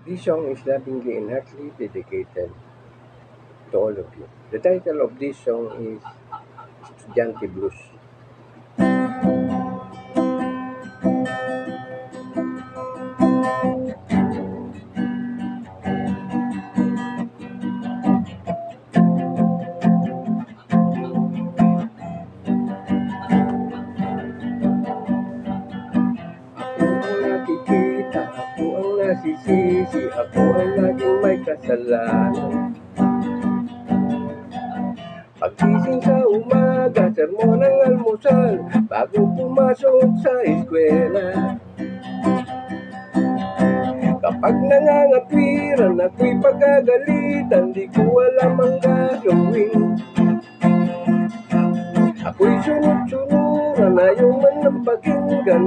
This song is lovingly and heartily dedicated to all of you. The title of this song is Estudiante Blues. Ako ang nakikita, ako ang nasisisi, ako ang laging may kasalanan. Pagising sa umaga, sermon ng almusal, bago pumasok sa eskwela. Kapag nangangatwiran, ako'y pagkagalitan, di ko alam ang gagawin. Ako'y sunod-sunuran, ayaw man ng pakinggan,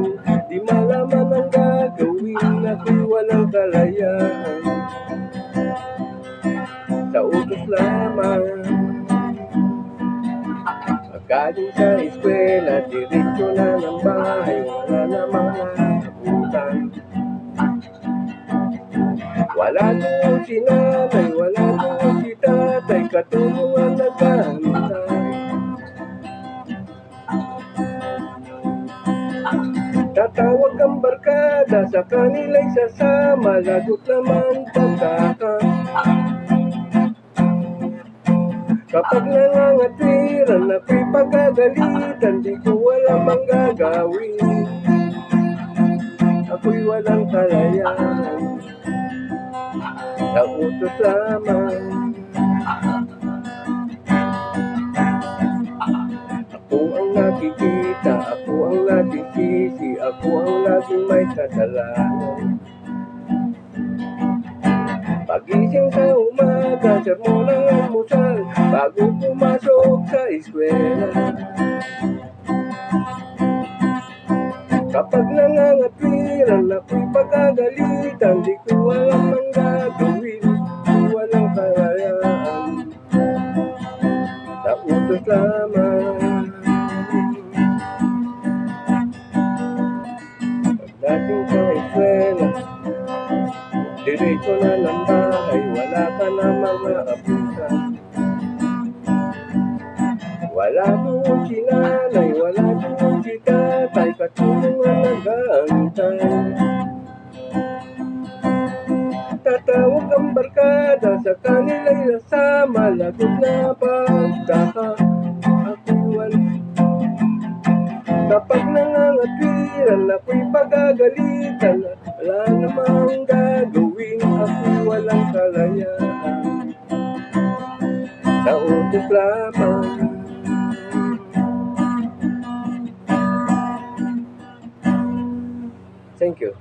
di malaman ang gagawin, ako'y walang kalayaan. Sa utos lamang, pagkaling sa eskwela, diretso na ng bahay, wala namang nakabutan. Wala doon si nanay, wala doon si tatay, katulungan nag-aantay. Tatawag ang barkada, sa kanila'y sasama, lagot naman pagkaka. Kapag nangangatwiran, ako'y pagkagalitan, di ko alam ang gagawin. Ako'y walang kalayaan, sa utos lamang. Ako ang nakikita, ako ang nasisisi, ako ang laging may kasalanan. Pagising sa umaga, sermon ng almusal, bago pumasok sa eskwela. Kapag nangangatwiran, ako'y pagkagalitan, di ko alam ang gagawin, walang kalayaan, sa utos lamang. Pagdating sa eskwela, diretso na ng bahay, wala ka namang maabutan. Wala doon si nanay, wala doon si tatay, katulungan nag-aantay. Tatawag ang barkada, sa kanila'y nasama, lagot na pagkaka. Ako'y wala. Kapag nangangatwiran, ako'y pagagalitan, wala namang gagawin, ako'y walang kalayaan, sa utos lamang. Thank you.